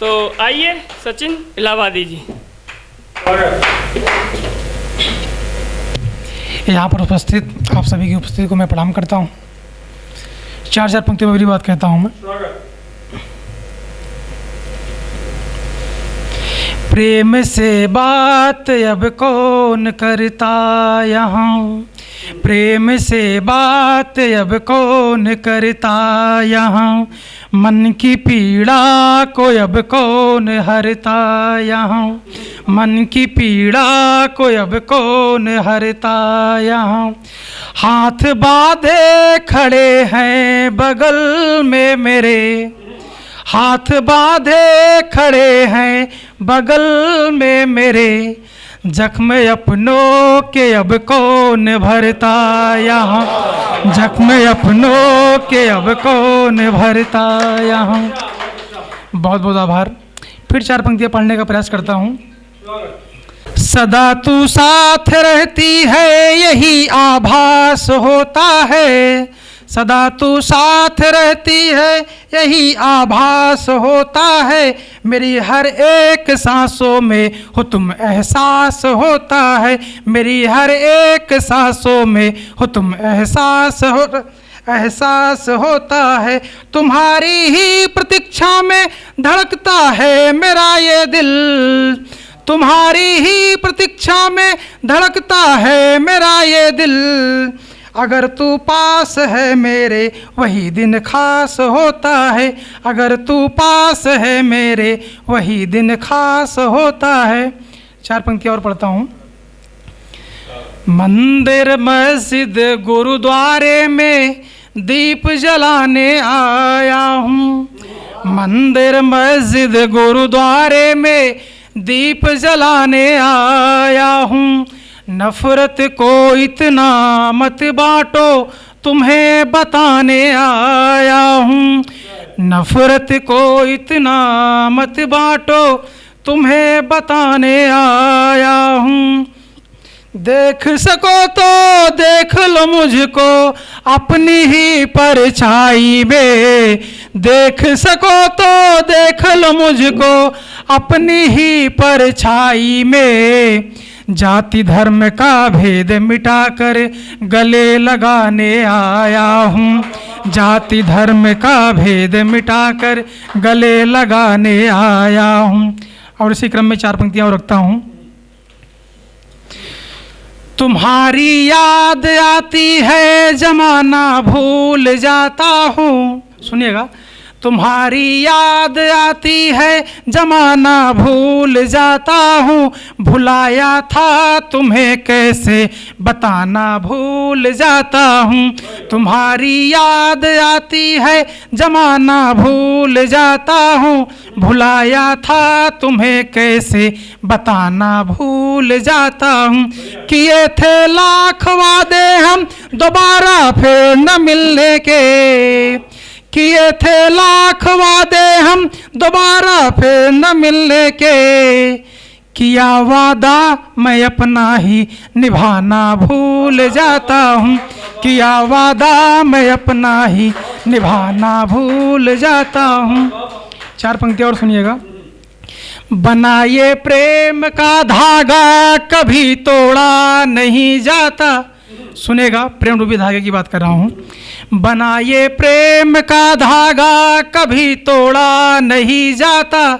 तो आइए सचिन इलाहाबादी जी। यहाँ पर उपस्थित आप सभी की उपस्थिति को मैं प्रणाम करता हूँ। 4 पंक्तियों में मेरी बात कहता हूँ मैं। प्रेम से बात अब कौन करता यहाँ, प्रेम से बात अब कौन करता यहाँ, मन की पीड़ा को अब कौन हरता यहाँ, मन की पीड़ा को अब कौन हरता यहाँ। हाथ बांधे खड़े हैं बगल में मेरे, हाथ बांधे खड़े हैं बगल में मेरे, जख्म अपनों के अब कौन भरता यहाँ, जख्म अपनों के अब कौन भरता यहाँ। बहुत बहुत आभार। फिर 4 पंक्तियाँ पढ़ने का प्रयास करता हूँ। सदा तू साथ रहती है यही आभास होता है, सदा तू साथ रहती है यही आभास होता है, मेरी हर एक सांसों में हो तुम एहसास होता है, मेरी हर एक सांसों में हो तुम एहसास होता है। तुम्हारी ही प्रतीक्षा में धड़कता है मेरा ये दिल, तुम्हारी ही प्रतीक्षा में धड़कता है मेरा ये दिल, अगर तू पास है मेरे वही दिन खास होता है, अगर तू पास है मेरे वही दिन खास होता है। 4 पंक्तियाँ और पढ़ता हूँ। मंदिर मस्जिद गुरुद्वारे में दीप जलाने आया हूँ, मंदिर मस्जिद गुरुद्वारे में दीप जलाने आया हूँ, नफ़रत को इतना मत बांटो तुम्हें बताने आया हूँ, नफ़रत को इतना मत बांटो तुम्हें बताने आया हूँ। देख सको तो देख लो मुझको अपनी ही परछाई में, देख सको तो देख लो मुझको अपनी ही परछाई में, जाति धर्म का भेद मिटाकर गले लगाने आया हूँ, जाति धर्म का भेद मिटाकर गले लगाने आया हूँ। और इसी क्रम में 4 पंक्तियाँ और रखता हूँ। तुम्हारी याद आती है जमाना भूल जाता हूँ, सुनिएगा, तुम्हारी याद आती है जमाना भूल जाता हूँ, भुलाया था तुम्हें कैसे बताना भूल जाता हूँ, तुम्हारी याद आती है जमाना भूल जाता हूँ, भुलाया था तुम्हें कैसे बताना भूल जाता हूँ। किए थे लाख वादे हम दोबारा फिर न मिलने के, किए थे लाख वादे हम दोबारा फिर न मिलने के, किया वादा मैं अपना ही निभाना भूल जाता हूँ, किया वादा मैं अपना ही निभाना भूल जाता हूँ। 4 पंक्तियाँ और सुनिएगा। बनाए प्रेम का धागा कभी तोड़ा नहीं जाता, सुनेगा, प्रेम रूपी धागे की बात कर रहा हूँ। बनाए प्रेम का धागा कभी तोड़ा नहीं जाता,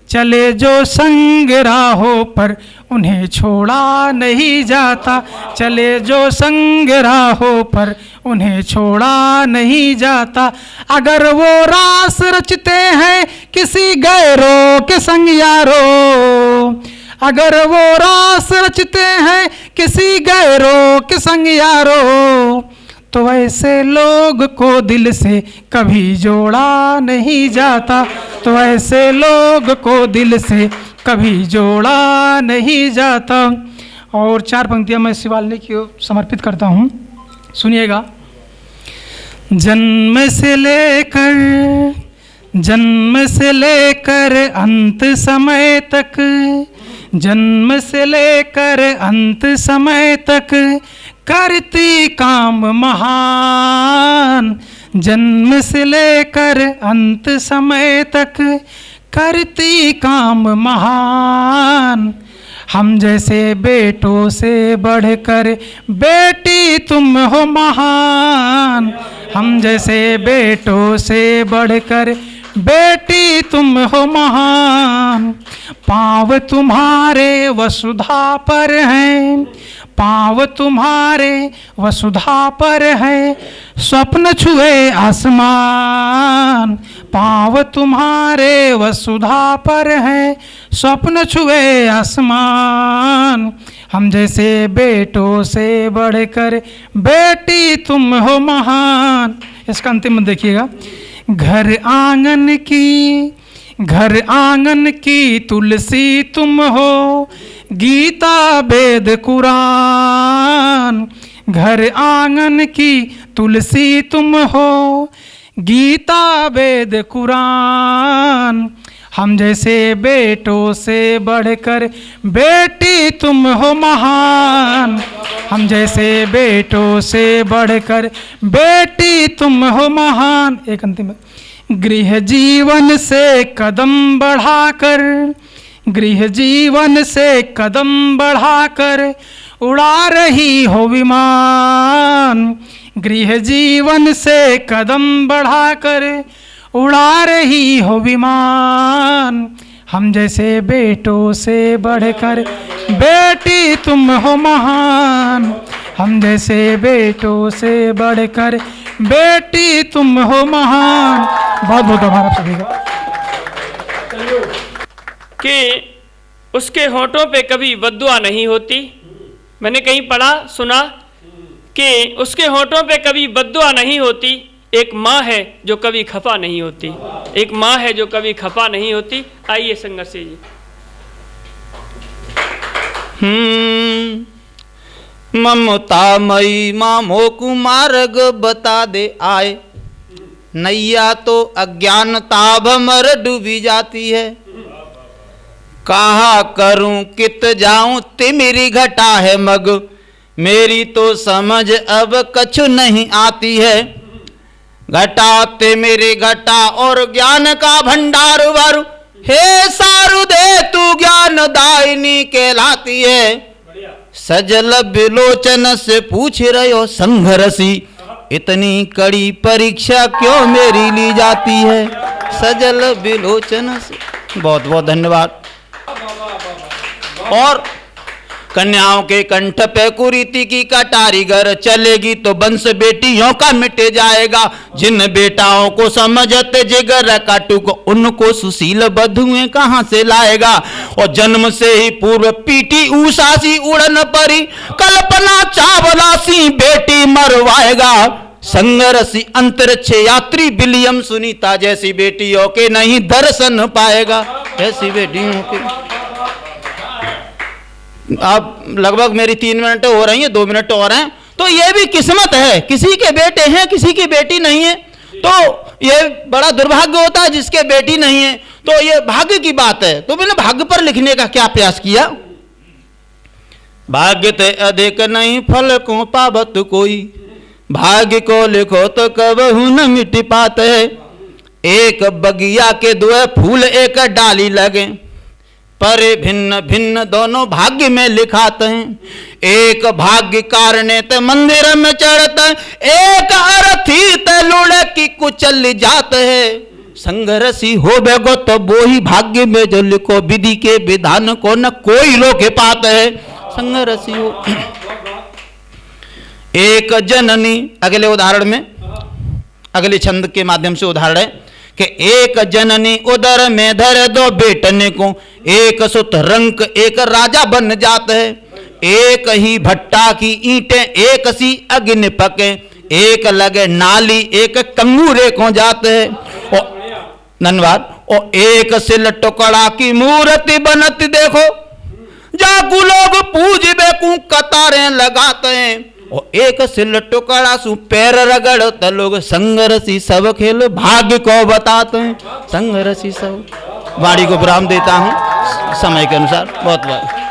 चले जो संग राहों पर उन्हें छोड़ा नहीं जाता, चले जो संग राहों पर उन्हें छोड़ा नहीं जाता। अगर वो रास रचते हैं किसी गैरों के संग यारो, अगर वो रास रचते हैं किसी गैरों के संग यारो, तो ऐसे लोग को दिल से कभी जोड़ा नहीं जाता, तो ऐसे लोग को दिल से कभी जोड़ा नहीं जाता। और 4 पंक्तियाँ मैं श्री वाल्मीकि को समर्पित करता हूँ, सुनिएगा। जन्म से लेकर अंत समय तक, जन्म से लेकर अंत समय तक करती काम महान, जन्म से लेकर अंत समय तक करती काम महान। हम जैसे बेटों से बढ़कर बेटी तुम हो महान। हम जैसे बेटों से बढ़कर बेटी तुम हो महान। पाँव तुम्हारे वसुधा पर हैं, पाँव तुम्हारे वसुधा पर है, स्वप्न छुए आसमान। पाँव तुम्हारे वसुधा पर है, स्वप्न छुए आसमान। हम जैसे बेटों से बढ़कर बेटी तुम हो महान। इसका अंतिम देखिएगा। घर आंगन की तुलसी तुम हो, गीता वेद कुरान। घर आंगन की तुलसी तुम हो, गीता वेद कुरान। हम जैसे बेटों से बढ़कर बेटी तुम हो महान। हम जैसे बेटों से बढ़कर बेटी तुम हो महान। एक अंतिम, गृह जीवन से कदम बढ़ाकर, गृह जीवन से कदम बढ़ाकर उड़ा रही हो विमान। गृह जीवन से कदम बढ़ाकर उड़ा रही हो विमान। हम जैसे बेटों से बढ़कर बेटी तुम हो महान। हम जैसे बेटों से बढ़कर बेटी तुम हो महान। बहुत बहुत आभार आप सभी का। कि उसके होठों पे कभी बद्दुआ नहीं होती। मैंने कहीं पढ़ा सुना कि उसके होठों पे कभी बद्दुआ नहीं होती। एक माँ है जो कभी खफा नहीं होती। एक माँ है जो कभी खफा नहीं होती। आइए संघर्ष जी। ममतामयी माँ मोकु मार्ग बता दे आए, नैया तो अज्ञानता भमर डूबी जाती है। कहा करूं कित जाऊं तिमिरी घटा है मग, मेरी तो समझ अब कछु नहीं आती है। घटा तिमिरी घटा और ज्ञान का भंडार वर, हे सारु दे तू ज्ञान दायिनी कहलाती है। सजल बिलोचन से पूछ रहे हो संघरसी, इतनी कड़ी परीक्षा क्यों मेरी ली जाती है। सजल बिलोचन से। बहुत बहुत धन्यवाद। और कन्याओं के कंठ पे कुरीति की कटारी गर चलेगी तो वंश बेटियों का मिट जाएगा। जिन बेटाओं को समझते जिगर का टुक, उनको सुशील बधुएं कहां से लाएगा। और जन्म से ही पूर्व पीटी ऊषा सी उड़न परी, कल्पना चावला सी बेटी मरवाएगा। संघर्षी अंतरिक्ष यात्री विलियम सुनीता जैसी बेटियों के नहीं दर्शन पाएगा। ऐसी बेटियों के अब लगभग मेरी 3 मिनट हो रही है, 2 मिनट और हैं। तो ये भी किस्मत है, किसी के बेटे हैं किसी की बेटी नहीं है। तो ये बड़ा दुर्भाग्य होता है जिसके बेटी नहीं है। तो ये भाग्य की बात है। तो मैंने भाग्य पर लिखने का क्या प्रयास किया। भाग्य ते अधिक नहीं फल को पावत कोई, भाग्य को लिखो तो कबहू न मिट पाते। एक बगिया के 2 फूल एक डाली लगे, पर भिन्न भिन्न दोनों भाग्य में लिखाते हैं। एक भाग्य कारणे ते मंदिर में चढ़ते, एक अरथी ते लुढ़े की कुचल जाते है। संघर्षी हो बेगो तो वो ही भाग्य में जो लिखो, विधि के विधान को न कोई रोके पाते है। संघर्षी हो। एक जननी, अगले उदाहरण में अगले छंद के माध्यम से उदाहरण है कि एक जननी उदर में धर 2 बेटने को, एक सुत रंक एक राजा बन जाते है। एक ही भट्टा की ईंटें एक सी अग्नि पके, एक लगे नाली एक कंगूरे को जाते है। धन्यवाद। और एक सिल टुकड़ा की मूर्ति बनती देखो, जाकू लोग पूज बेकू कतारें लगाते हैं। और एक सिल टुकड़ा सु पैर रगड़ते लोग, संघर्षी सब खेल भाग्य को बताते हैं। संघर्षी सब। वाणी को विराम देता हूं समय के अनुसार। बहुत बहुत